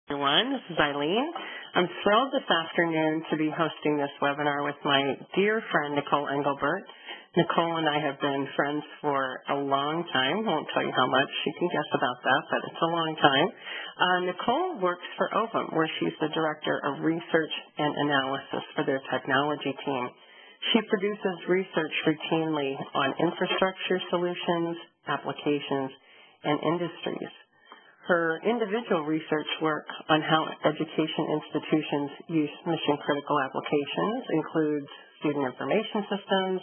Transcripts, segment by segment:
Everyone. This is Eileen. I'm thrilled this afternoon to be hosting this webinar with my dear friend, Nicole Engelbert. Nicole and I have been friends for a long time. Won't tell you how much. You can guess about that, but it's a long time. Nicole works for Ovum, where she's the Director of Research and Analysis for their technology team. She produces research routinely on infrastructure solutions, applications, and industries. Her individual research work on how education institutions use mission-critical applications includes student information systems,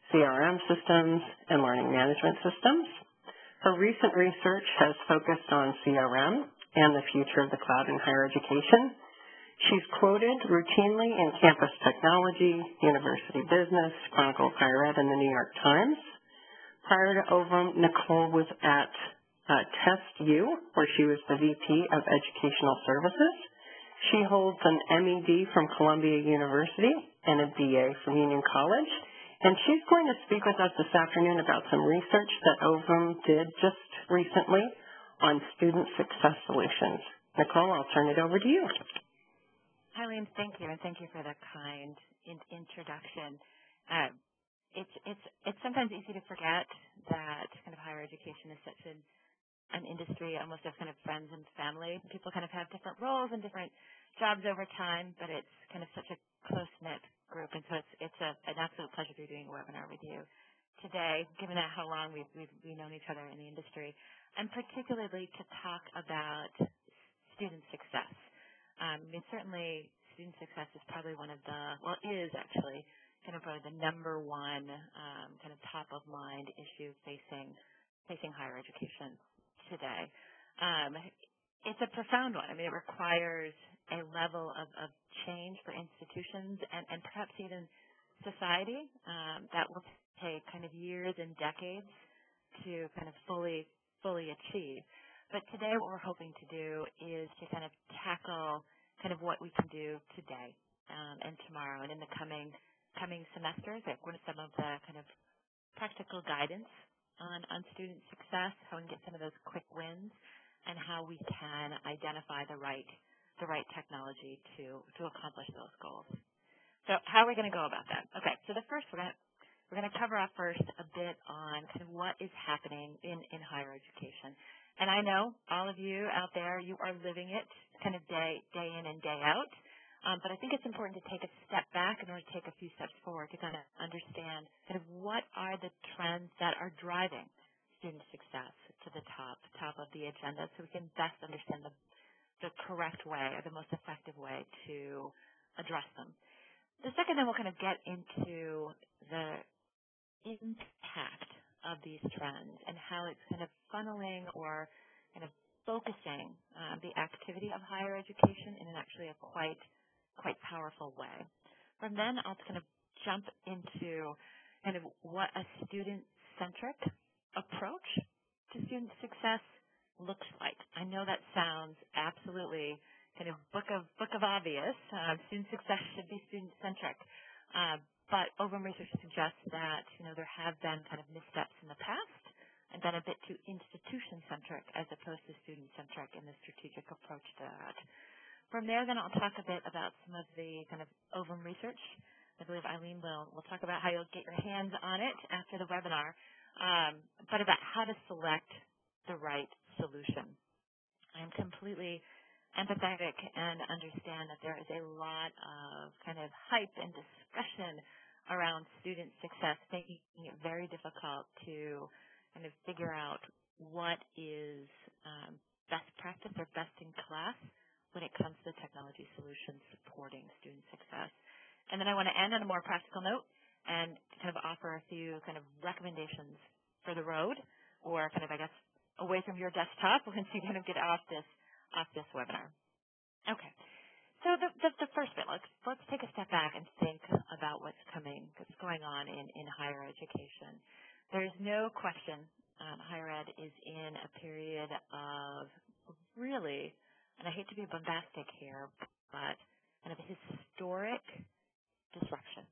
CRM systems, and learning management systems. Her recent research has focused on CRM and the future of the cloud in higher education. She's quoted routinely in Campus Technology, University Business, Chronicle of Higher Ed, and the New York Times. Prior to Ovum, Nicole was at TestU, where she was the VP of Educational Services. She holds an MED from Columbia University and a BA from Union College. And she's going to speak with us this afternoon about some research that Ovum did just recently on student success solutions. Nicole, I'll turn it over to you. Eileen, thank you, and thank you for the kind introduction. It's sometimes easy to forget that kind of higher education is such an industry almost as kind of friends and family. People kind of have different roles and different jobs over time, but it's kind of such a close-knit group, and so it's an absolute pleasure to be doing a webinar with you today, given that how long we've known each other in the industry, and particularly to talk about student success. Certainly student success is probably one of is actually kind of probably the number one kind of top-of-mind issue facing higher education today. It's a profound one. I mean, it requires a level of change for institutions and perhaps even society that will take kind of years and decades to kind of fully achieve. But today what we're hoping to do is to kind of tackle kind of what we can do today and tomorrow and in the coming semesters. What are some of the kind of practical guidance on student success, how we can get some of those quick wins, and how we can identify the right technology to accomplish those goals. So how are we going to go about that? Okay, so the first we're going to cover off first a bit on kind of what is happening in higher education. And I know all of you out there, you are living it kind of day in and day out. But I think it's important to take a step back in order to take a few steps forward to kind of understand kind of what are the trends that are driving student success to the top of the agenda, so we can best understand the correct way or the most effective way to address them. The second, then we'll kind of get into the impact of these trends and how it's kind of funneling or kind of focusing the activity of higher education in actually a quite powerful way. From then, I'll kind of jump into kind of what a student-centric approach to student success looks like. I know that sounds absolutely kind of book of obvious. Student success should be student-centric, but Ovum research suggests that there have been kind of missteps in the past and been a bit too institution-centric as opposed to student-centric in the strategic approach to that. From there, then I'll talk a bit about some of the kind of Ovum research. I believe Eileen will talk about how you'll get your hands on it after the webinar, but about how to select the right solution. I'm completely empathetic and understand that there is a lot of kind of hype and discussion around student success, making it very difficult to kind of figure out what is best practice or best in class when it comes to technology solutions supporting student success. And then I want to end on a more practical note and kind of offer a few kind of recommendations for the road or kind of, I guess, away from your desktop once you kind of get off this webinar. Okay. So the first bit, let's take a step back and think about what's going on in higher education. There's no question higher ed is in a period of really, and I hate to be bombastic here, but kind of historic disruption.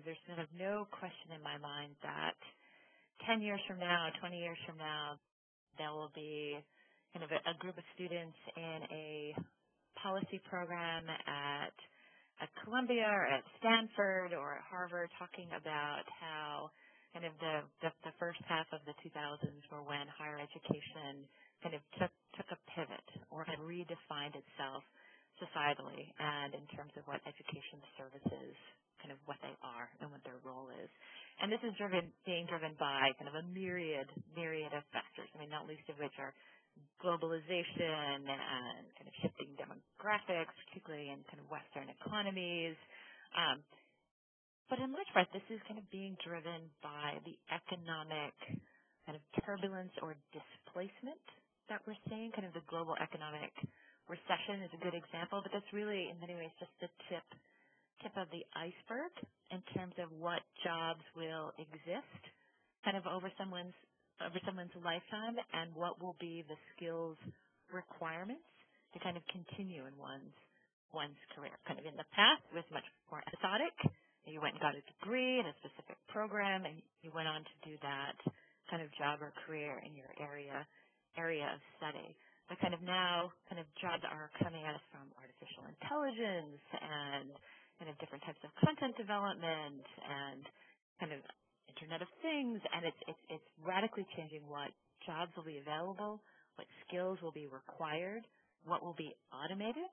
There's kind of no question in my mind that 10 years from now, 20 years from now, there will be kind of a group of students in a policy program at Columbia or at Stanford or at Harvard talking about how kind of the first half of the 2000s were when higher education kind of took a pivot or had redefined itself societally and in terms of what education services, kind of what they are and what their role is. And this is being driven by kind of a myriad of factors, I mean, not least of which are globalization and kind of shifting demographics, particularly in kind of Western economies. But in large part, this is kind of being driven by the economic kind of turbulence or displacement that we're seeing. Kind of the global economic recession is a good example, but that's really, in many ways, just the tip of the iceberg in terms of what jobs will exist kind of over someone's lifetime and what will be the skills requirements to kind of continue in one's career. Kind of in the past, it was much more episodic. You went and got a degree in a specific program, and you went on to do that kind of job or career in your area of study. But kind of now, kind of jobs are coming at us from artificial intelligence and kind of different types of content development and kind of Internet of Things, and it's radically changing what jobs will be available, what skills will be required, what will be automated,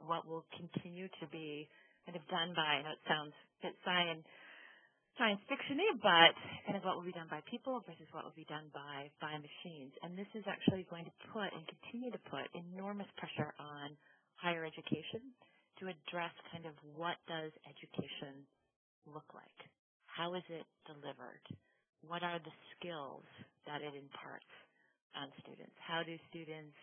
what will continue to be kind of done by, I know it sounds a bit science fiction-y, but kind of what will be done by people versus what will be done by machines. And this is actually going to put and continue to put enormous pressure on higher education to address kind of what does education look like? How is it delivered? What are the skills that it imparts on students? How do students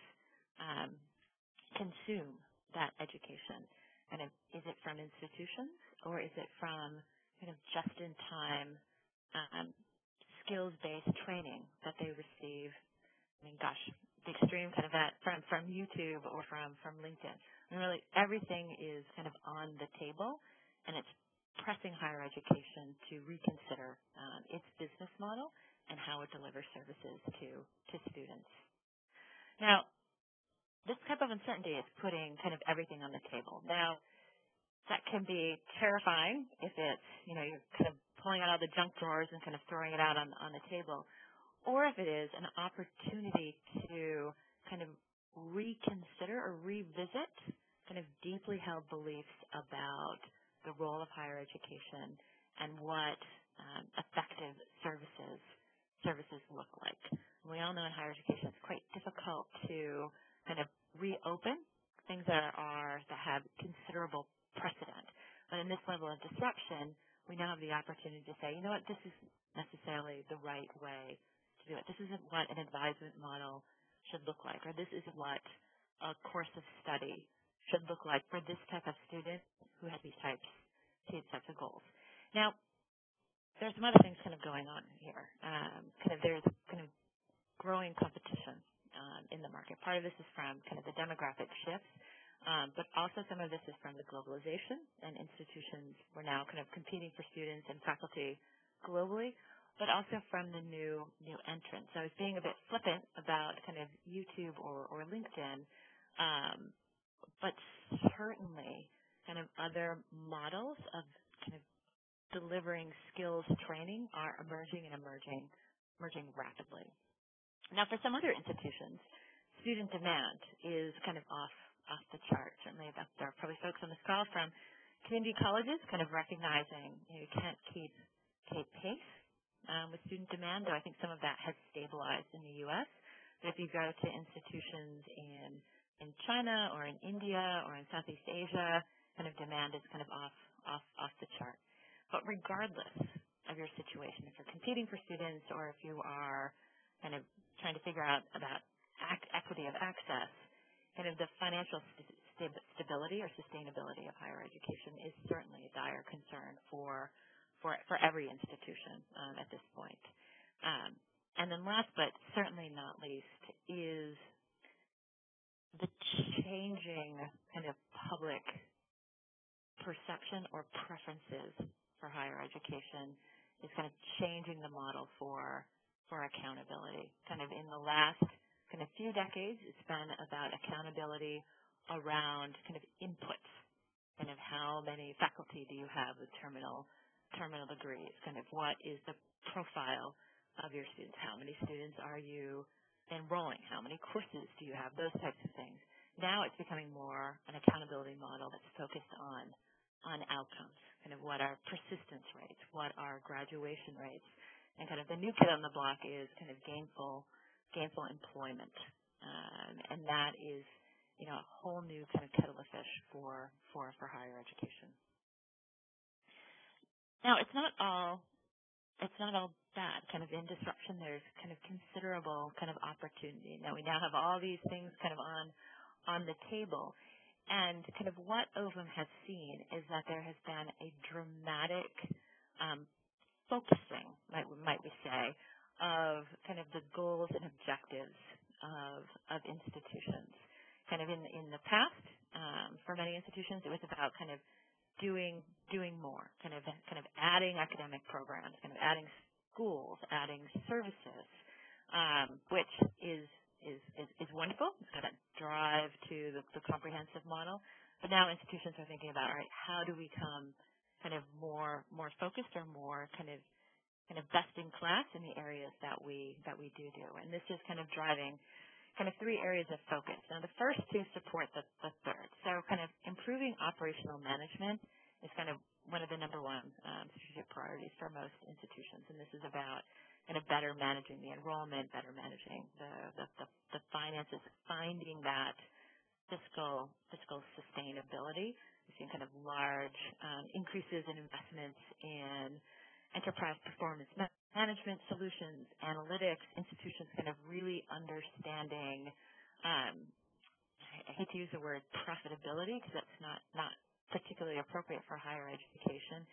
consume that education? And is it from institutions or is it from kind of just-in-time skills-based training that they receive? I mean, gosh, the extreme kind of that from YouTube or from LinkedIn. And really everything is kind of on the table, and it's pressing higher education to reconsider its business model and how it delivers services to students. Now, this type of uncertainty is putting kind of everything on the table. Now, that can be terrifying if it's, you're kind of pulling out all the junk drawers and kind of throwing it out on the table, or if it is an opportunity to kind of reconsider or revisit kind of deeply held beliefs about the role of higher education and what effective services look like. We all know in higher education it's quite difficult to kind of reopen things that have considerable precedent. But in this level of disruption, we now have the opportunity to say, you know what, this isn't necessarily the right way to do it. This isn't what an advisement model should look like, or this isn't what a course of study should look like for this type of student who has these types of goals. Now, there's some other things kind of going on here. There's kind of growing competition in the market. Part of this is from kind of the demographic shifts, but also some of this is from the globalization, and institutions were now kind of competing for students and faculty globally, but also from the new entrants. So I was being a bit flippant about kind of YouTube or LinkedIn, but certainly kind of other models of kind of delivering skills training are emerging rapidly. Now, for some other institutions, student demand is kind of off the chart. Certainly, there are probably folks on this call from community colleges kind of recognizing you can't keep pace with student demand, though I think some of that has stabilized in the U.S. But if you go to institutions in China or in India or in Southeast Asia, kind of demand is kind of off the chart. But regardless of your situation, if you're competing for students or if you are kind of trying to figure out about equity of access, kind of the financial stability or sustainability of higher education is certainly a dire concern for every institution at this point. And then last but certainly not least is the changing kind of public perception or preferences for higher education is kind of changing the model for accountability. Kind of in the last kind of few decades, it's been about accountability around kind of inputs, kind of how many faculty do you have with terminal degrees, kind of what is the profile of your students, how many students are you enrolling, how many courses do you have, those types of things. Now it's becoming more an accountability model that's focused on outcomes, kind of what are persistence rates, what are graduation rates, and kind of the new kid on the block is kind of gainful employment, and that is a whole new kind of kettle of fish for higher education. Now it's not all bad. Kind of in disruption, there's kind of considerable kind of opportunity. Now we have all these things kind of on the table, and kind of what Ovum has seen is that there has been a dramatic focusing, might we say, of kind of the goals and objectives of institutions. Kind of in the past, for many institutions, it was about kind of doing more, kind of adding academic programs, kind of adding schools, adding services, which is wonderful. It's got a drive to the comprehensive model. But now institutions are thinking about, all right, how do we become kind of more focused or more kind of best in class in the areas that we do. And this is kind of driving kind of three areas of focus. Now, the first two support the third. So kind of improving operational management is kind of one of the number one strategic priorities for most institutions. And this is about kind of better managing the enrollment, better managing the finances, finding that fiscal sustainability. We've seen kind of large increases in investments in enterprise performance management solutions, analytics, institutions kind of really understanding, I hate to use the word profitability because that's not particularly appropriate for higher education,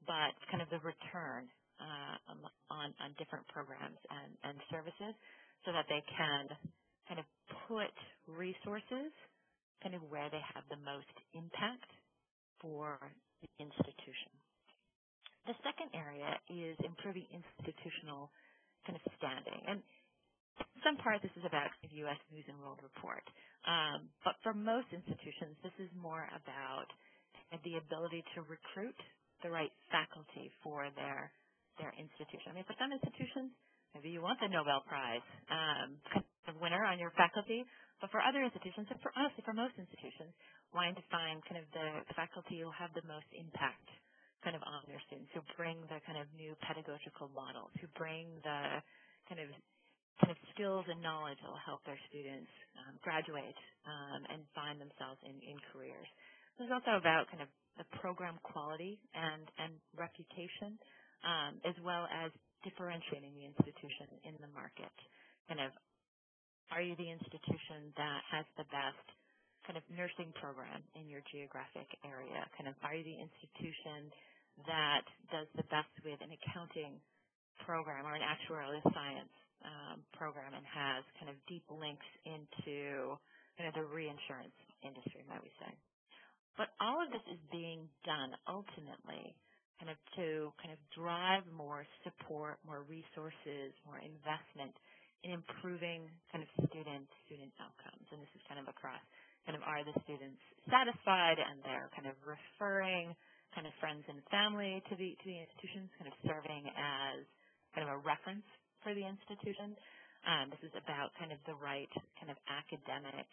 but kind of the return on different programs and services so that they can kind of put resources kind of where they have the most impact for the institution. The second area is improving institutional kind of standing. And in some part, this is about the U.S. News and World Report. But for most institutions, this is more about the ability to recruit the right faculty for their institution. I mean, for some institutions, maybe you want the Nobel Prize kind of winner on your faculty. But for other institutions, and honestly for most institutions, wanting to find kind of the faculty who have the most impact kind of on their students, who bring the kind of new pedagogical models, who bring the kind of skills and knowledge that will help their students graduate and find themselves in careers. This is also about kind of the program quality and reputation, as well as differentiating the institution in the market. Kind of, are you the institution that has the best kind of nursing program in your geographic area? Kind of, are you the institution that does the best with an accounting program or an actuarial science program and has kind of deep links into kind of the reinsurance industry, might we say. But all of this is being done ultimately kind of to kind of drive more support, more resources, more investment in improving kind of student outcomes. And this is kind of across kind of, are the students satisfied and they're kind of referring kind of friends and family to the institutions, kind of serving as kind of a reference for the institution. This is about kind of the right kind of academic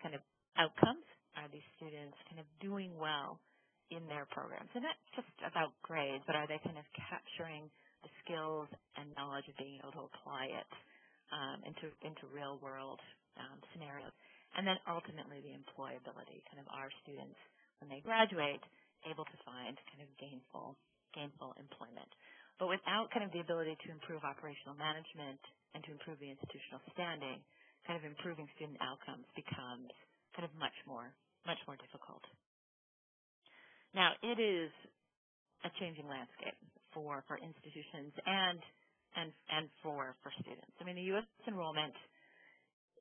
kind of outcomes. Are these students kind of doing well in their programs? And not just about grades, but are they kind of capturing the skills and knowledge of being able to apply it into real world scenarios? And then ultimately the employability, kind of our students when they graduate able to find kind of gainful employment. But without kind of the ability to improve operational management and to improve the institutional standing, kind of improving student outcomes becomes kind of much more difficult. Now, it is a changing landscape for institutions and for students. I mean, the U.S. enrollment,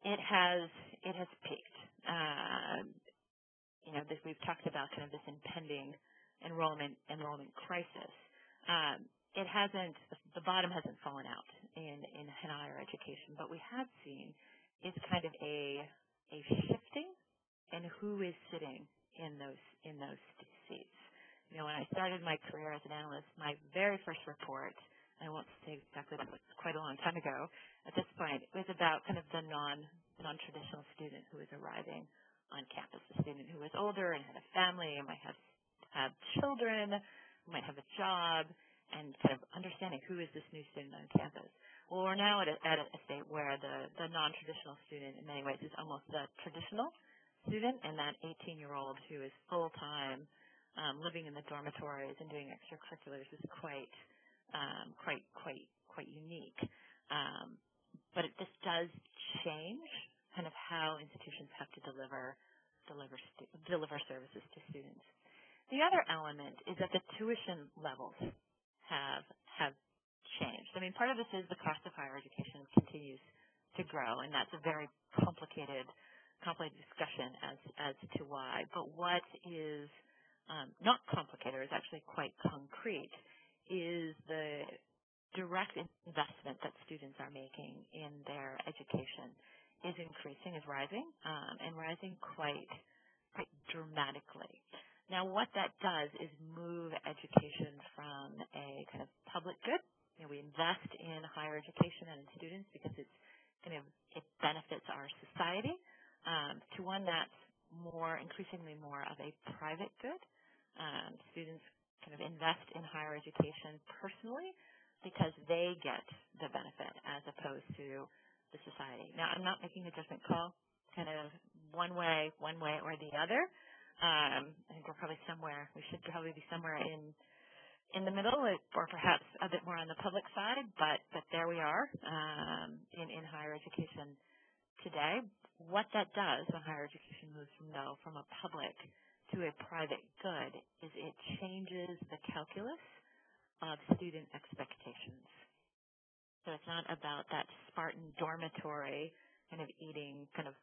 it has peaked. We've talked about kind of this impending enrollment crisis. It hasn't, the bottom hasn't fallen out in higher education, but we have seen is kind of a shifting and who is sitting in those seats. When I started my career as an analyst, my very first report, I won't say exactly that, it was quite a long time ago at this point, it was about kind of the non-traditional student who was arriving on campus, a student who was older and had a family and might have children, might have a job, and kind of understanding who is this new student on campus. Well, we're now at a state where the non-traditional student in many ways is almost the traditional student, and that 18-year-old who is full-time, living in the dormitories and doing extracurriculars is quite unique. But this does change kind of how institutions have to deliver services to students. The other element is that the tuition levels have changed. I mean, part of this is the cost of higher education continues to grow, and that's a very complicated discussion as to why. But what is not complicated, is actually quite concrete, is the direct investment that students are making in their education is increasing, is rising, and rising quite dramatically. Now, what that does is move education from a kind of public good. We invest in higher education and in students because it benefits our society, to one that's increasingly more of a private good. Students kind of invest in higher education personally because they get the benefit as opposed to the society. Now, I'm not making a judgment call kind of one way or the other. I think we should probably be somewhere in the middle, or perhaps a bit more on the public side, but there we are in higher education today. What that does when higher education moves from a public to a private good is it changes the calculus of student expectations. So it's not about that Spartan dormitory kind of eating kind of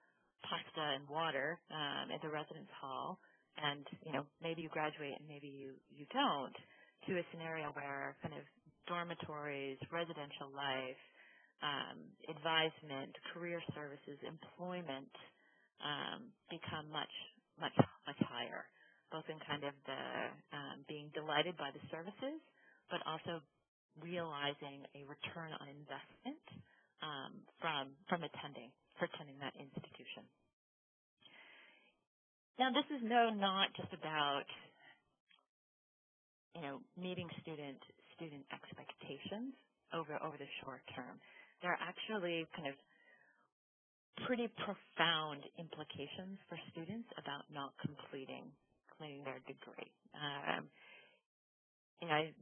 pasta and water at the residence hall, and maybe you graduate and maybe you don't, to a scenario where kind of dormitories, residential life, advisement, career services, employment become much higher, both in kind of the being delighted by the services, but also realizing a return on investment from attending that institution. Now, this is not just about meeting student expectations over the short term. There are actually kind of pretty profound implications for students about not completing their degree.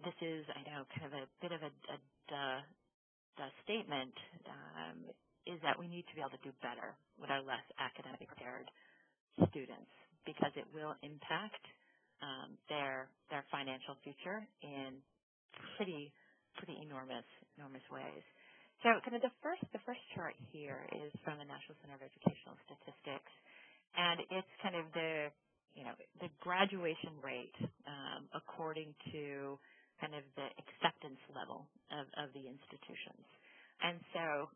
This is, I know, kind of a bit of a statement, is that we need to be able to do better with our less academically prepared students, because it will impact their financial future in pretty enormous ways. So kind of the first chart here is from the National Center of Educational Statistics, and it's kind of the graduation rate according to kind of the acceptance level of the institutions. And so,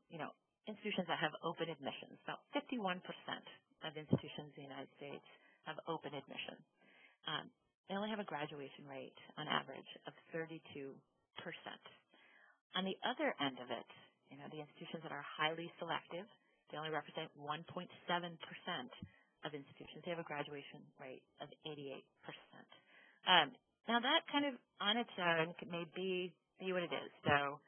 institutions that have open admissions, about 51% of institutions in the United States have open admission. They only have a graduation rate on average of 32%. On the other end of it, the institutions that are highly selective, they only represent 1.7% of institutions. They have a graduation rate of 88%. Now that kind of on its own may be what it is. So,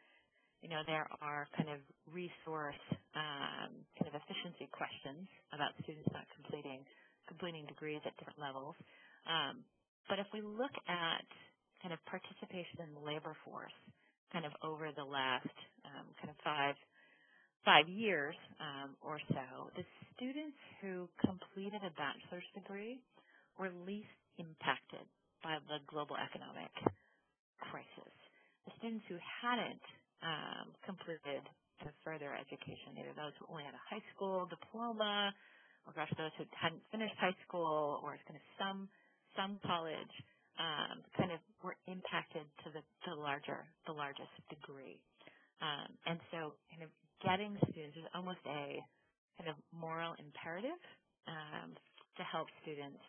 there are kind of resource kind of efficiency questions about students not completing degrees at different levels. But if we look at kind of participation in the labor force kind of over the last kind of five years or so, the students who completed a bachelor's degree were least impacted by the global economic crisis. The students who hadn't completed further education, either those who only had a high school diploma, or those who hadn't finished high school, or kind of some college, kind of were impacted to the largest degree. And so kind of getting students is almost a kind of moral imperative to help students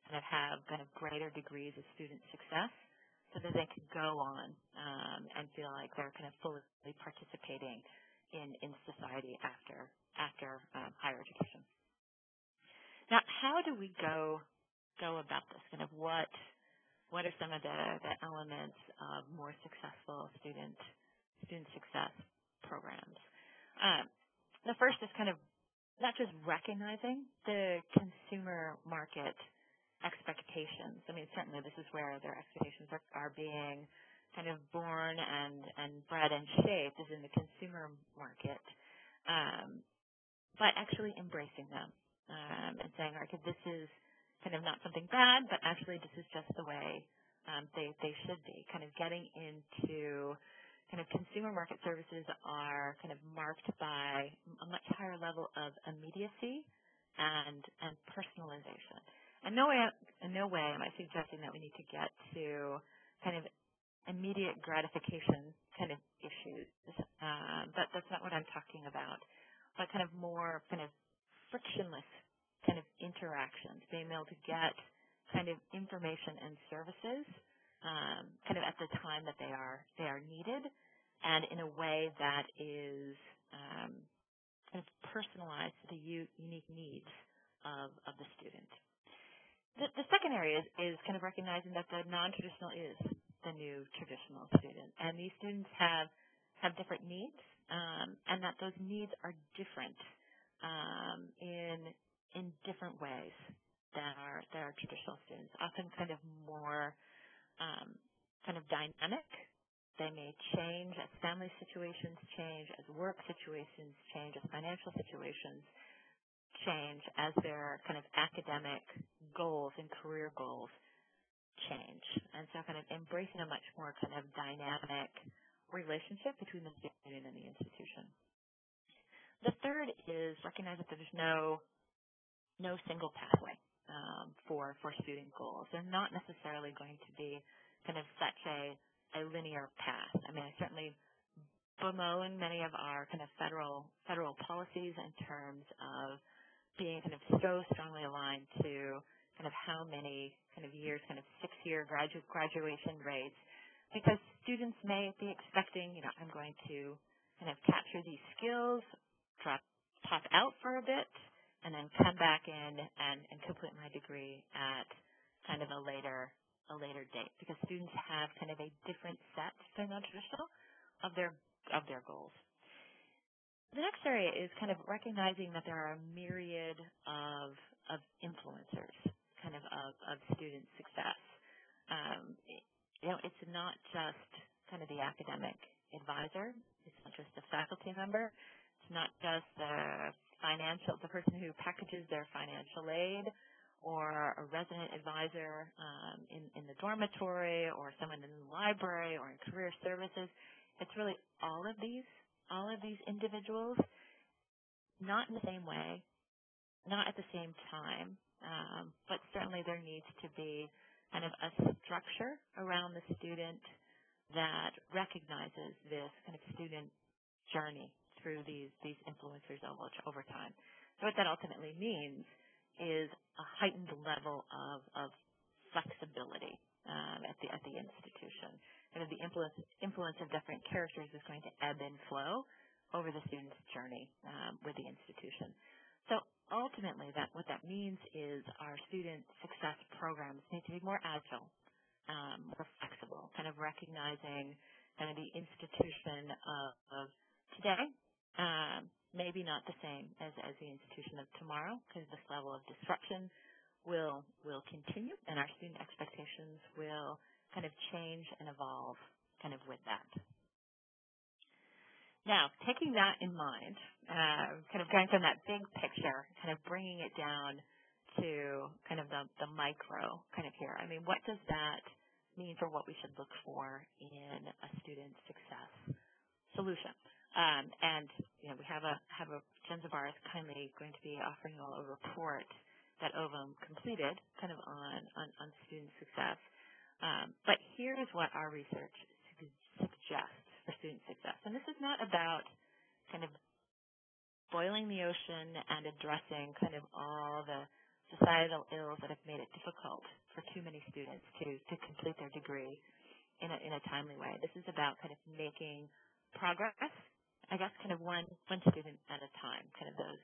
kind of have kind of greater degrees of student success so that they can go on and feel like they're kind of fully participating in society after higher education. Now, how do we go about this? Kind of what are some of the elements of more successful student success programs? The first is kind of not just recognizing the consumer market expectations. I mean, certainly this is where their expectations are being kind of born and bred and shaped is in the consumer market, but actually embracing them and saying, okay, this is kind of not something bad, but actually this is just the way they should be. Kind of getting into kind of consumer market services are kind of marked by a much higher level of immediacy and personalization. In no way am I suggesting that we need to get to kind of immediate gratification kind of issues, but that's not what I'm talking about. But kind of more kind of frictionless kind of interactions, being able to get kind of information and services kind of at the time that they are needed, and in a way that is kind of personalized to the unique needs of the student. The second area is kind of recognizing that the non-traditional is the new traditional student, and these students have different needs, and that those needs are different in different ways than our traditional students. Often kind of more kind of dynamic. They may change as family situations change, as work situations change, as financial situations change, as their kind of academic goals and career goals change. And so kind of embracing a much more kind of dynamic relationship between the student and the institution. The third is recognize that there's no single pathway for student goals. They're not necessarily going to be kind of such a linear path. I mean, I certainly bemoan many of our kind of federal policies in terms of being kind of so strongly aligned to kind of how many kind of years, kind of 6-year graduation rates, because students may be expecting, I'm going to kind of capture these skills, top out for a bit, and then come back in and complete my degree at kind of a later date, because students have kind of a different set than non-traditional of their goals. The next area is kind of recognizing that there are a myriad of influencers, kind of student success. It's not just kind of the academic advisor. It's not just the faculty member. It's not just the person who packages their financial aid, or a resident advisor in the dormitory, or someone in the library, or in career services. It's really all of these individuals, not in the same way, not at the same time, but certainly there needs to be kind of a structure around the student that recognizes this kind of student journey through these influencers over time. So what that ultimately means is a heightened level of flexibility at the institution. And the influence of different characters is going to ebb and flow over the student's journey with the institution. So ultimately, what that means is our student success programs need to be more agile, more flexible, kind of recognizing kind of the institution of today, maybe not the same as the institution of tomorrow, because this level of disruption will continue, and our student expectations will kind of change and evolve kind of with that. Now, taking that in mind, kind of going from that big picture, kind of bringing it down to kind of the micro kind of here. I mean, what does that mean for what we should look for in a student success solution? And we have a Jenzabar is kindly going to be offering you all a report that Ovum completed kind of on student success. But here is what our research suggests for student success. And this is not about kind of boiling the ocean and addressing kind of all the societal ills that have made it difficult for too many students to complete their degree in a timely way. This is about kind of making progress, I guess, kind of one student at a time, kind of those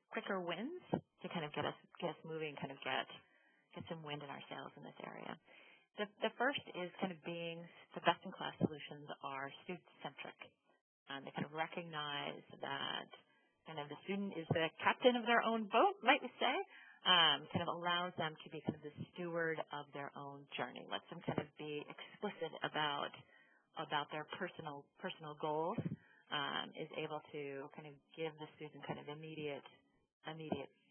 quicker wins to kind of get us moving, kind of get some wind in our sails in this area. The first is kind of being the best-in-class solutions are student-centric. They kind of recognize that kind of the student is the captain of their own boat, might we say, kind of allows them to be kind of the steward of their own journey, lets them kind of be explicit about their personal goals, is able to kind of give the student kind of immediate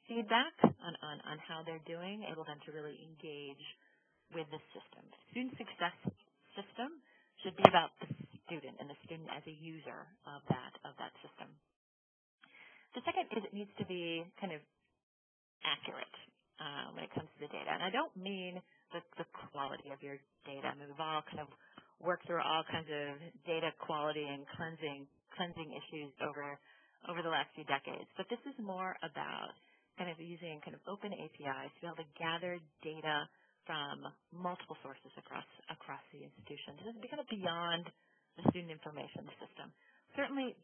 feedback on how they're doing, able them to really engage with the system. Student success system should be about the student and the student as a user of that system. The second is it needs to be kind of accurate when it comes to the data. And I don't mean the quality of your data. I mean, we've all kind of worked through all kinds of data quality and cleansing issues over the last few decades. But this is more about kind of using kind of open APIs to be able to gather data from multiple sources across the institution. This is kind of beyond the student information system. Certainly,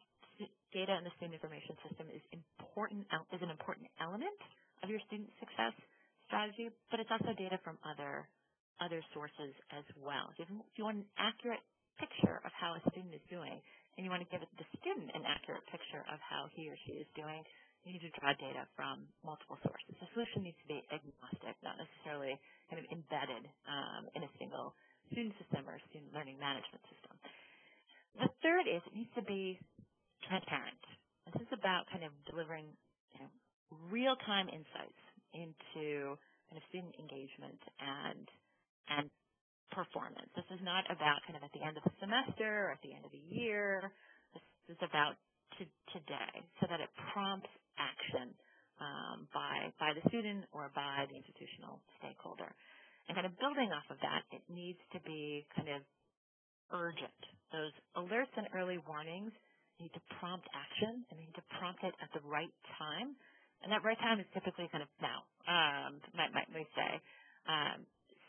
data in the student information system is an important element of your student success strategy, but it's also data from other sources as well. If you want an accurate picture of how a student is doing, and you want to give the student an accurate picture of how he or she is doing, you need to draw data from multiple sources. The solution needs to be agnostic, not necessarily kind of embedded in a single student system or student learning management system. The third is it needs to be transparent. This is about kind of delivering real-time insights into kind of student engagement and performance. This is not about kind of at the end of the semester or at the end of the year. This is about today, so that it prompts action by the student or by the institutional stakeholder. And kind of building off of that, it needs to be kind of urgent. Those alerts and early warnings need to prompt action, and they need to prompt it at the right time. And that right time is typically kind of now, might we say,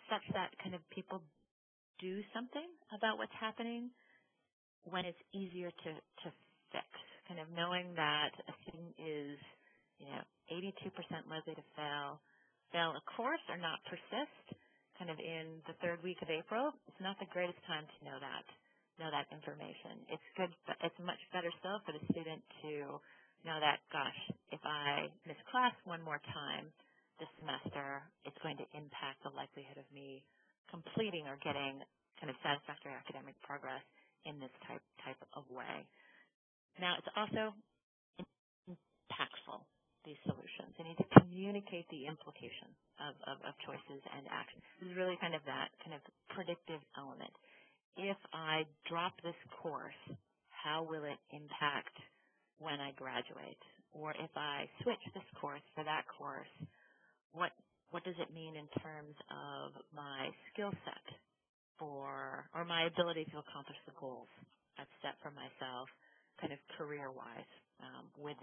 such that kind of people do something about what's happening when it's easier to fix. Kind of knowing that a student is, 82% likely to fail a course or not persist, kind of in the third week of April, it's not the greatest time to know that information. It's good, but it's much better still for the student to know that, gosh, if I miss class one more time this semester, it's going to impact the likelihood of me completing or getting kind of satisfactory academic progress in this type of way. Now, it's also impactful, these solutions. They need to communicate the implication of choices and actions. This is really kind of that kind of predictive element. If I drop this course, how will it impact when I graduate? Or if I switch this course for that course, what does it mean in terms of my skill set or my ability to accomplish the goals I've set for myself kind of career-wise with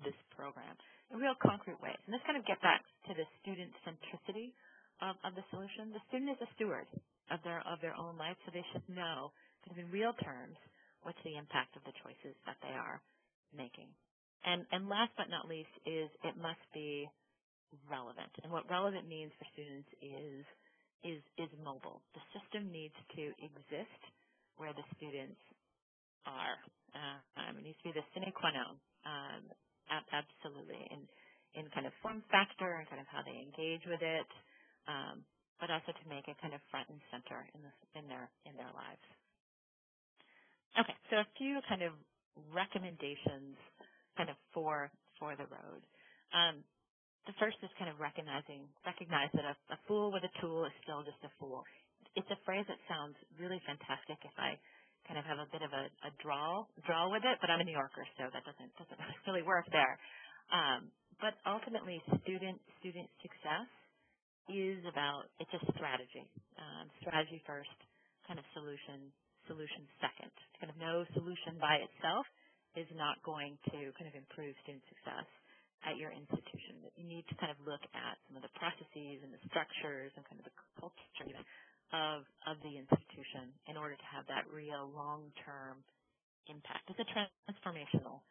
this program in real concrete ways. And this kind of get back to the student centricity of the solution. The student is a steward of their own life, so they should know kind of in real terms what's the impact of the choices that they are making. And last but not least is it must be relevant. And what relevant means for students is mobile. The system needs to exist where the students are. It needs to be the sine qua non, absolutely, in kind of form factor and kind of how they engage with it, but also to make it kind of front and center in their lives. Okay, so a few kind of recommendations kind of for the road. The first is kind of recognize that a fool with a tool is still just a fool. It's a phrase that sounds really fantastic if I kind of have a bit of a drawl with it, but I'm a New Yorker, so that doesn't really work there. But ultimately, student success is about, it's a strategy. Strategy first, kind of solution second. Kind of no solution by itself is not going to kind of improve student success. at your institution. That you need to kind of look at some of the processes and the structures and kind of the culture even of the institution in order to have that real long-term impact. It's a transformational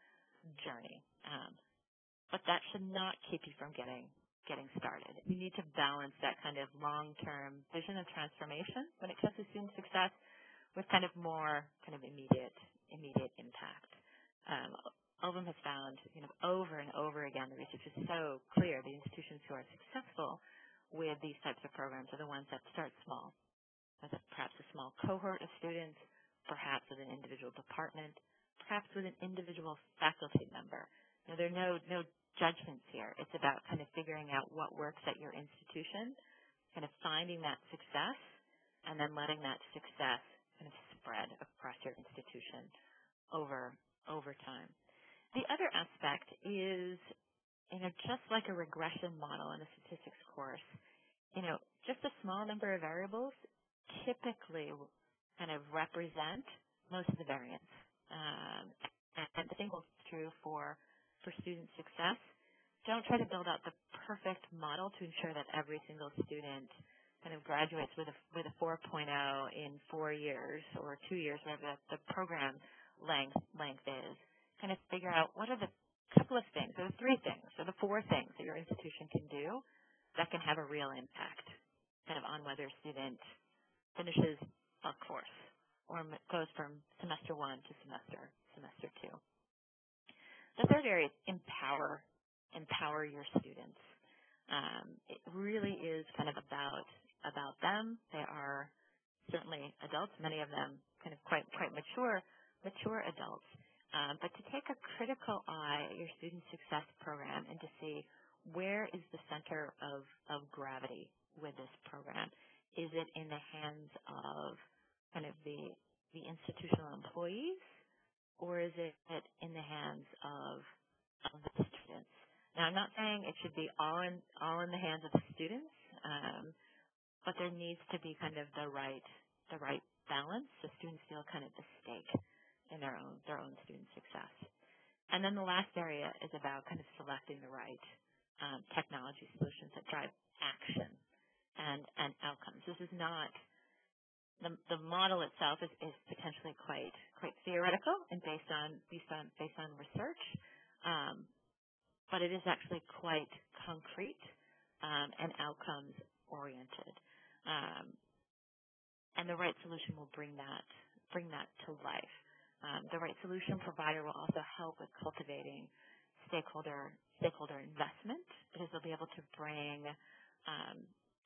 journey, but that should not keep you from getting started. You need to balance that kind of long-term vision of transformation when it comes to student success with kind of more kind of immediate impact. Ovum has found, over and over again, the research is so clear. The institutions who are successful with these types of programs are the ones that start small, with perhaps a small cohort of students, perhaps with an individual department, perhaps with an individual faculty member. There are no judgments here. It's about kind of figuring out what works at your institution, kind of finding that success, and then letting that success kind of spread across your institution over time. The other aspect is, just like a regression model in a statistics course, just a small number of variables typically kind of represent most of the variance. And the same holds true for student success. Don't try to build out the perfect model to ensure that every single student kind of graduates with a 4.0 in 4 years or 2 years, whatever the program length is. Kind of figure out what are the couple of things, or the 3 things, or the 4 things that your institution can do that can have a real impact kind of on whether a student finishes a course or goes from semester 1 to semester 2. The third area is empower your students. It really is kind of about them. They are certainly adults, many of them kind of quite mature adults. But to take a critical eye at your student success program and to see where is the center of gravity with this program. Is it in the hands of kind of the institutional employees, or is it in the hands of the students? Now, I'm not saying it should be all in the hands of the students, but there needs to be kind of the right balance so students feel kind of the stake in their own student success. And then the last area is about kind of selecting the right technology solutions that drive action and outcomes. This is not the model itself is potentially quite theoretical and based on research, but it is actually quite concrete and outcomes oriented. And the right solution will bring that to life. The right solution provider will also help with cultivating stakeholder investment because they'll be able to bring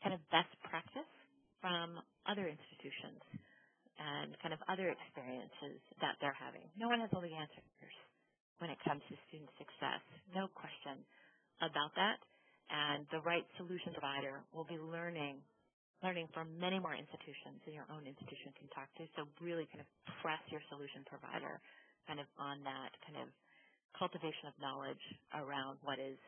kind of best practice from other institutions and kind of other experiences that they're having. No one has all the answers when it comes to student success. No question about that. And the right solution provider will be learning from many more institutions than your own institution can talk to. So really kind of press your solution provider kind of on that kind of cultivation of knowledge around what is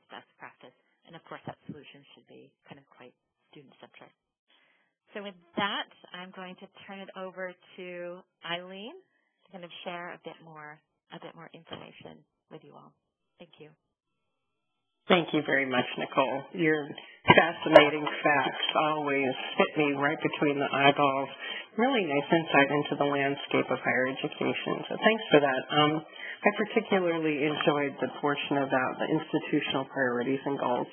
best practice. And of course that solution should be kind of quite student-centric. So with that, I'm going to turn it over to Eileen to kind of share a bit more information with you all. Thank you. Thank you very much, Nicole. Your fascinating facts always hit me right between the eyeballs. Really nice insight into the landscape of higher education. So thanks for that. I particularly enjoyed the portion about the institutional priorities and goals,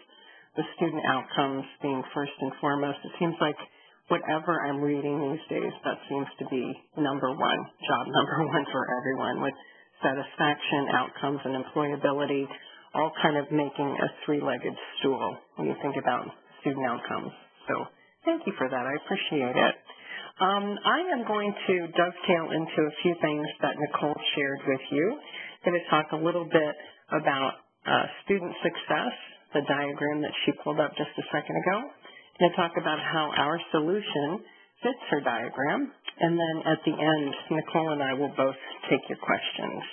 the student outcomes being first and foremost. It seems like whatever I'm reading these days, that seems to be job number one for everyone, with satisfaction, outcomes, and employability all kind of making a three-legged stool when you think about student outcomes. So thank you for that. I appreciate it. I am going to dovetail into a few things that Nicole shared with you. I'm going to talk a little bit about student success, the diagram that she pulled up just a second ago. I'm going to talk about how our solution fits her diagram. And then at the end, Nicole and I will both take your questions.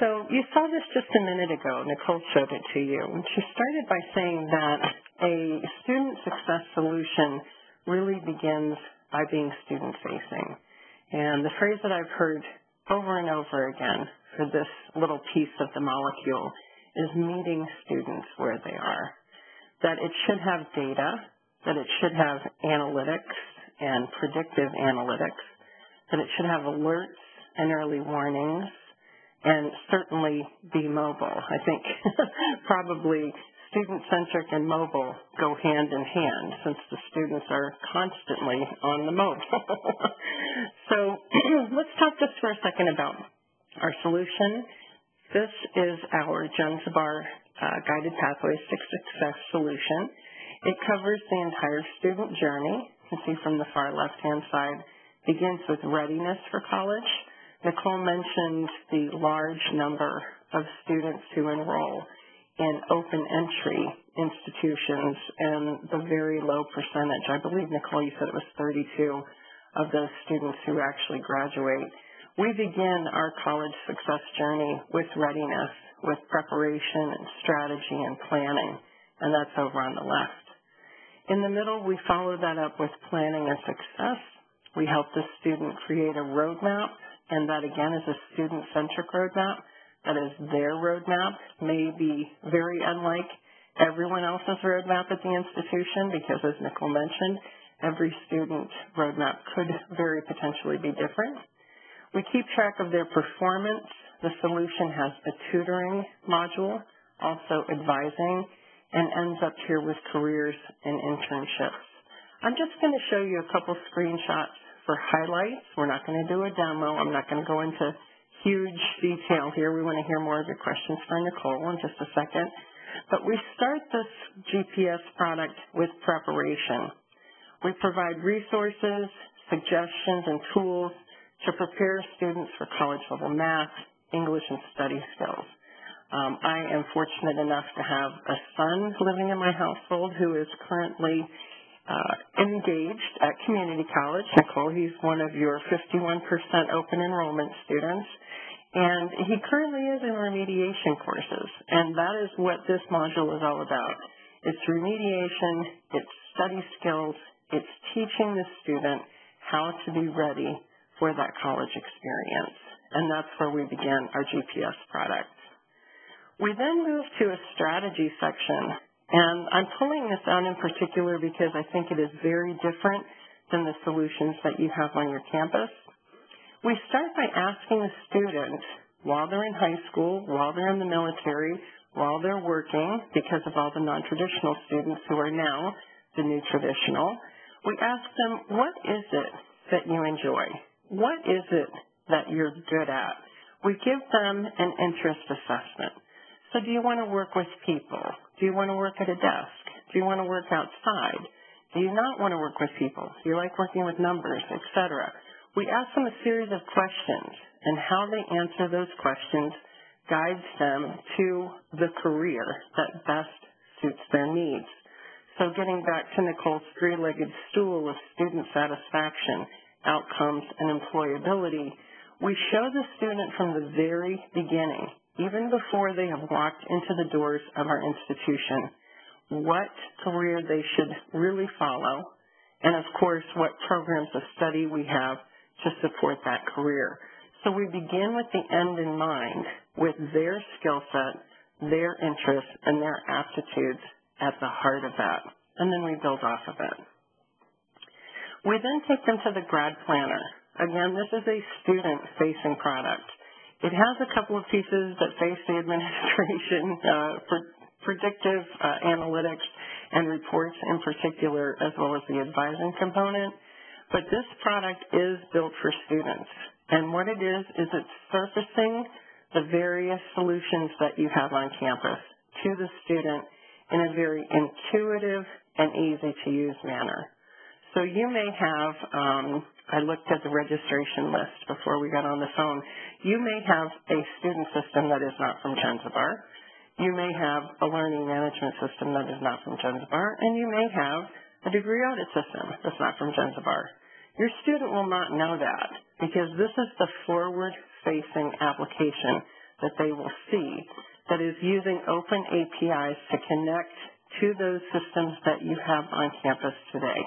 So you saw this just a minute ago. Nicole showed it to you. And she started by saying that a student success solution really begins by being student-facing. And the phrase that I've heard over and over again for this little piece of the molecule is meeting students where they are, that it should have data, that it should have analytics and predictive analytics, that it should have alerts and early warnings, and certainly be mobile. I think probably student-centric and mobile go hand in hand since the students are constantly on the mobile. So let's talk just for a second about our solution. This is our Jenzabar Guided Pathways to Success solution. It covers the entire student journey. You can see from the far left-hand side, begins with readiness for college. Nicole mentioned the large number of students who enroll in open entry institutions and the very low percentage. I believe, Nicole, you said it was 32 of those students who actually graduate. We begin our college success journey with readiness, with preparation and strategy and planning, and that's over on the left. In the middle, we follow that up with planning and success. We help the student create a roadmap, and that again is a student-centric roadmap. That is their roadmap, may be very unlike everyone else's roadmap at the institution because, as Nicole mentioned, every student roadmap could very potentially be different. We keep track of their performance. The solution has a tutoring module, also advising, and ends up here with careers and internships. I'm just going to show you a couple screenshots for highlights. We're not going to do a demo. I'm not going to go into huge detail here. We want to hear more of your questions for Nicole in just a second. But we start this GPS product with preparation. We provide resources, suggestions, and tools to prepare students for college-level math, English, and study skills. I am fortunate enough to have a son living in my household who is currently engaged at community college. Nicole, he's one of your 51% open enrollment students. And he currently is in remediation courses, and that is what this module is all about. It's remediation, it's study skills, it's teaching the student how to be ready for that college experience. And that's where we begin our GPS product. We then move to a strategy section, and I'm pulling this out in particular because I think it is very different than the solutions that you have on your campus. We start by asking the student, while they're in high school, while they're in the military, while they're working, because of all the non-traditional students who are now the new traditional, we ask them, what is it that you enjoy? What is it that you're good at? We give them an interest assessment. So do you want to work with people? Do you want to work at a desk? Do you want to work outside? Do you not want to work with people? Do you like working with numbers, etc.? We ask them a series of questions, and how they answer those questions guides them to the career that best suits their needs. So getting back to Nicole's three-legged stool of student satisfaction, outcomes, and employability, we show the student from the very beginning, even before they have walked into the doors of our institution, what career they should really follow, and of course, what programs of study we have to support that career. So we begin with the end in mind, with their skill set, their interests, and their aptitudes at the heart of that, and then we build off of it. We then take them to the grad planner. Again, this is a student-facing product. It has a couple of pieces that face the administration, predictive analytics and reports in particular, as well as the advising component. But this product is built for students. And what it is it's surfacing the various solutions that you have on campus to the student in a very intuitive and easy-to-use manner. So you may have, I looked at the registration list before we got on the phone, you may have a student system that is not from Jenzabar. You may have a learning management system that is not from Jenzabar, and you may have a degree audit system that's not from Jenzabar. Your student will not know that because this is the forward-facing application that they will see that is using open APIs to connect to those systems that you have on campus today.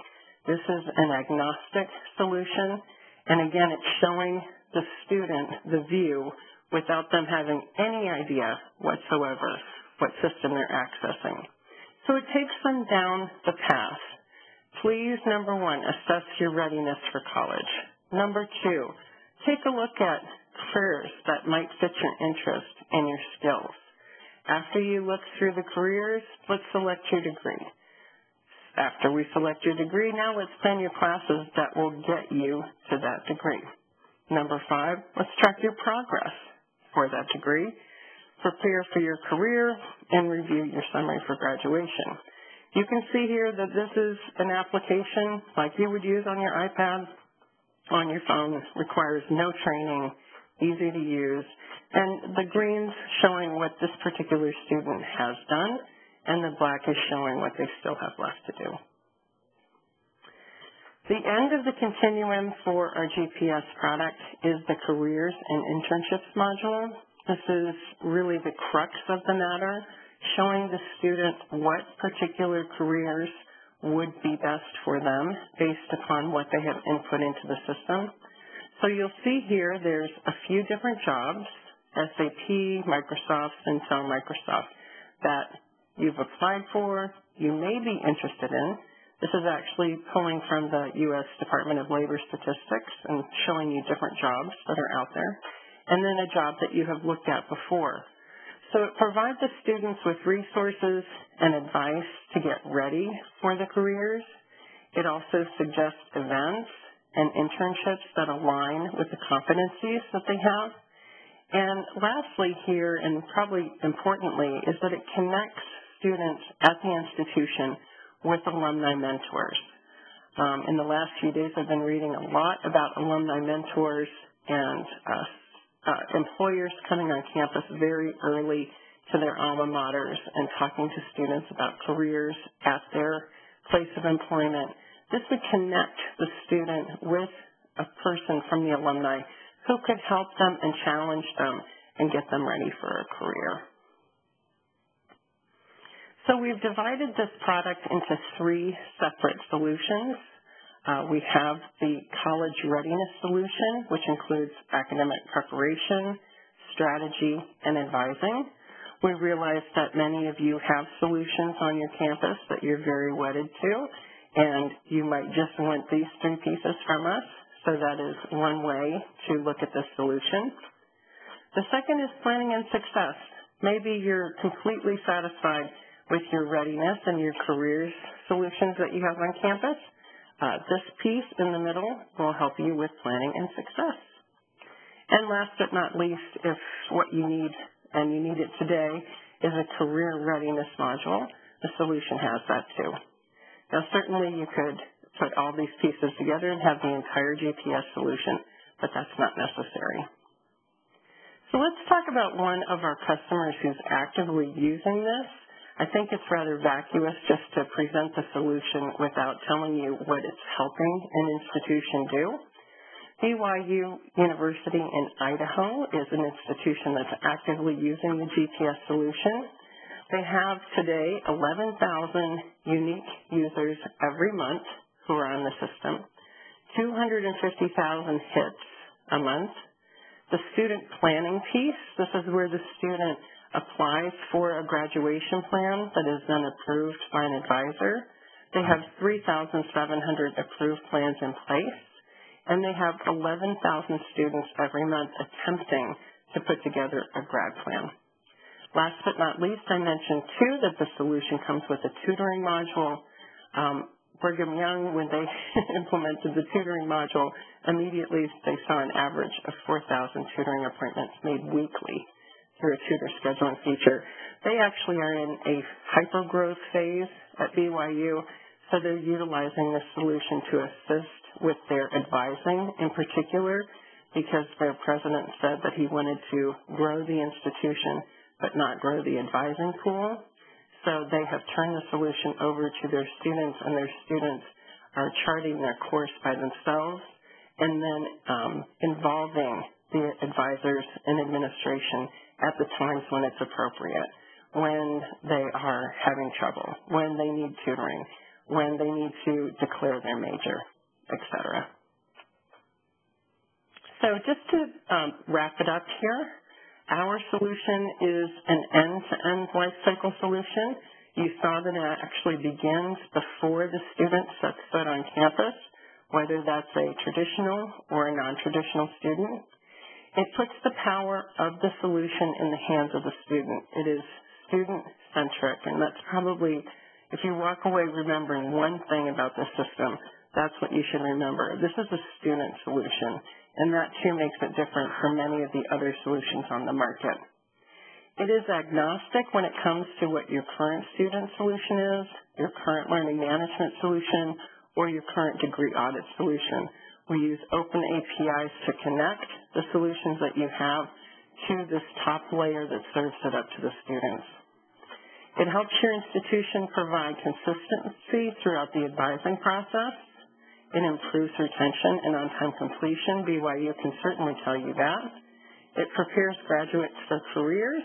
This is an agnostic solution, and again, it's showing the student the view without them having any idea whatsoever what system they're accessing. So it takes them down the path. Please, number one, assess your readiness for college. Number two, take a look at careers that might fit your interest and your skills. After you look through the careers, let's select your degree. After we select your degree, now let's plan your classes that will get you to that degree. Number five, let's track your progress for that degree, prepare for your career, and review your summary for graduation. You can see here that this is an application like you would use on your iPad, on your phone, requires no training, easy to use, and the green's showing what this particular student has done, and the black is showing what they still have left to do. The end of the continuum for our GPS product is the Careers and Internships module. This is really the crux of the matter, showing the student what particular careers would be best for them based upon what they have input into the system. So you'll see here there's a few different jobs, SAP, Microsoft, and so Microsoft, that you've applied for, you may be interested in. This is actually pulling from the U.S. Department of Labor Statistics and showing you different jobs that are out there, and then a job that you have looked at before. So it provides the students with resources and advice to get ready for the careers. It also suggests events and internships that align with the competencies that they have. And lastly here, and probably importantly, is that it connects students at the institution with alumni mentors. In the last few days, I've been reading a lot about alumni mentors and employers coming on campus very early to their alma maters and talking to students about careers at their place of employment. This would connect the student with a person from the alumni who could help them and challenge them and get them ready for a career. So we've divided this product into three separate solutions. We have the College Readiness solution, which includes academic preparation, strategy, and advising. We realize that many of you have solutions on your campus that you're very wedded to, and you might just want these three pieces from us. So that is one way to look at this solution. The second is planning and success. Maybe you're completely satisfied with your readiness and your careers solutions that you have on campus. This piece in the middle will help you with planning and success. And last but not least, if what you need, and you need it today, is a career readiness module, the solution has that too. Now certainly you could put all these pieces together and have the entire GPS solution, but that's not necessary. So let's talk about one of our customers who's actively using this. I think it's rather vacuous just to present the solution without telling you what it's helping an institution do. BYU University in Idaho is an institution that's actively using the GPS solution. They have today 11,000 unique users every month who are on the system, 250,000 hits a month. The student planning piece, this is where the student applies for a graduation plan that is then approved by an advisor. They have 3,700 approved plans in place, and they have 11,000 students every month attempting to put together a grad plan. Last but not least, I mentioned too that the solution comes with a tutoring module. Brigham Young, when they implemented the tutoring module, immediately they saw an average of 4,000 tutoring appointments made weekly through a tutor scheduling feature. They actually are in a hyper-growth phase at BYU, so they're utilizing this solution to assist with their advising in particular, because their president said that he wanted to grow the institution but not grow the advising pool. So they have turned the solution over to their students, and their students are charting their course by themselves and then involving the advisors and administration at the times when it's appropriate, when they are having trouble, when they need tutoring, when they need to declare their major, etc. So just to wrap it up here, Our solution is an end-to-end life cycle solution. You saw that it actually begins before the student sets foot on campus, whether that's a traditional or a non-traditional student. It puts the power of the solution in the hands of the student. It is student-centric, and that's probably, if you walk away remembering one thing about this system, that's what you should remember. This is a student solution, and that too makes it different from many of the other solutions on the market. It is agnostic when it comes to what your current student solution is, your current learning management solution, or your current degree audit solution. We use open APIs to connect the solutions that you have to this top layer that serves it up to the students. It helps your institution provide consistency throughout the advising process. It improves retention and on-time completion. BYU can certainly tell you that. It prepares graduates for careers,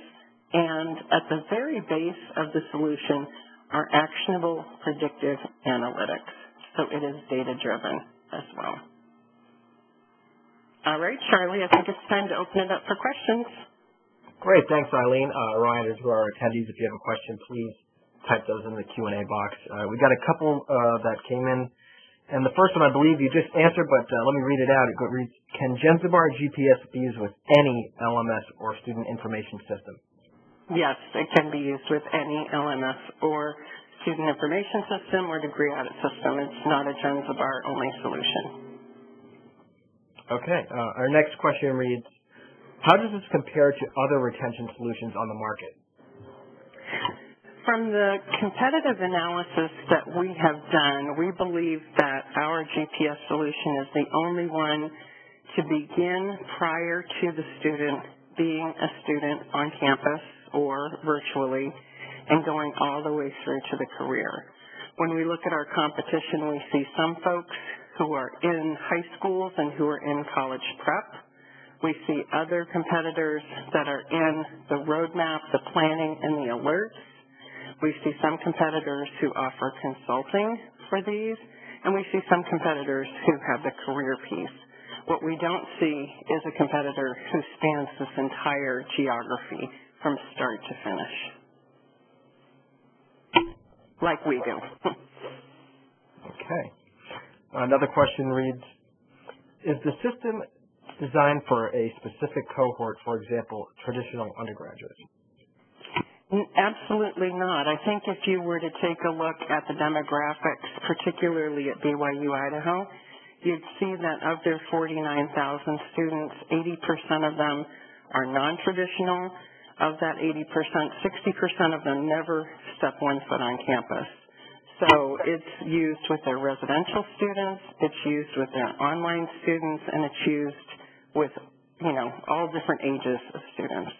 and at the very base of the solution are actionable predictive analytics. So it is data-driven as well. All right, Charlie, I think it's time to open it up for questions. Great, thanks, Eileen. Reminder to our attendees, if you have a question, please type those in the Q&A box. We got a couple that came in. And the first one, I believe you just answered, but let me read it out. It reads, can Jenzabar GPS be used with any LMS or student information system? Yes, it can be used with any LMS or student information system or degree audit system. It's not a Jenzabar-only solution. Okay. Our next question reads, how does this compare to other retention solutions on the market? From the competitive analysis that we have done, we believe that our GPS solution is the only one to begin prior to the student being a student on campus or virtually and going all the way through to the career. When we look at our competition, we see some folks who are in high schools and who are in college prep. We see other competitors that are in the roadmap, the planning, and the alerts. We see some competitors who offer consulting for these, and we see some competitors who have the career piece. What we don't see is a competitor who spans this entire geography from start to finish, like we do. Okay. Another question reads, is the system designed for a specific cohort, for example, traditional undergraduates? Absolutely not. I think if you were to take a look at the demographics, particularly at BYU Idaho, you'd see that of their 49,000 students, 80% of them are non-traditional. Of that 80%, 60% of them never step one foot on campus. So it's used with their residential students, it's used with their online students, and it's used with, all different ages of students.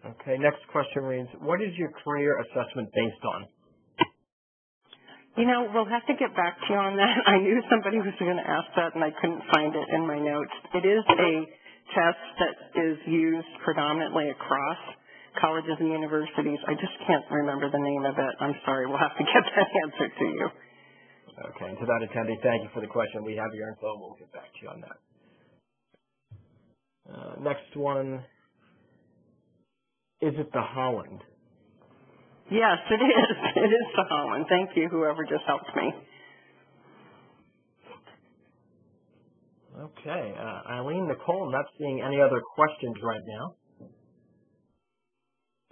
Okay, next question reads, what is your career assessment based on? We'll have to get back to you on that. I knew somebody was going to ask that, and I couldn't find it in my notes. It is a test that is used predominantly across colleges and universities. I just can't remember the name of it. I'm sorry. We'll have to get that answer to you. Okay, and to that attendee, thank you for the question. We have your info. We'll get back to you on that. Next one. Is it the Holland? Yes, it is. It is the Holland. Thank you, whoever just helped me. Okay. Eileen, Nicole, I'm not seeing any other questions right now.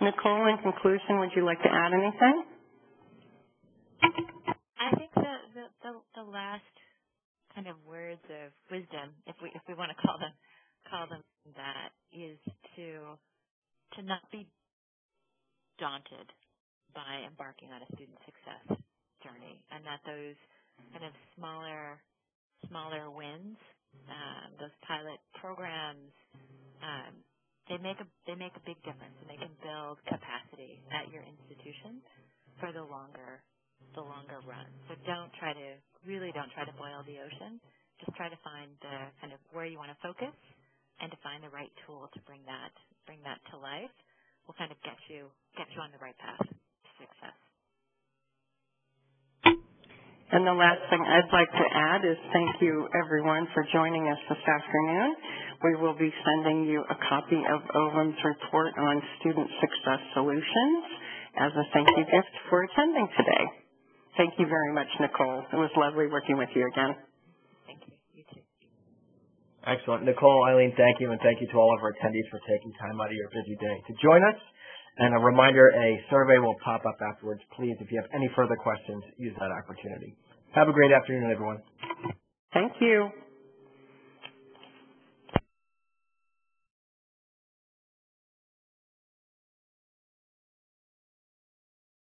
Nicole, in conclusion, would you like to add anything? I think the last kind of words of wisdom, if we want to call them that, is to not be daunted by embarking on a student success journey, and that those kind of smaller wins, those pilot programs, they make a big difference, and they can build capacity at your institution for the longer run. So don't try to boil the ocean. Just try to find the kind of where you want to focus, and to find the right tool to bring that to life will kind of get you on the right path to success. And the last thing I'd like to add is thank you, everyone, for joining us this afternoon. We will be sending you a copy of Ovum's report on student success solutions as a thank you gift for attending today. Thank you very much, Nicole. It was lovely working with you again. Thank you. You too. Excellent. Nicole, Eileen, thank you, and thank you to all of our attendees for taking time out of your busy day to join us. And a reminder, a survey will pop up afterwards. Please, if you have any further questions, use that opportunity. Have a great afternoon, everyone. Thank you.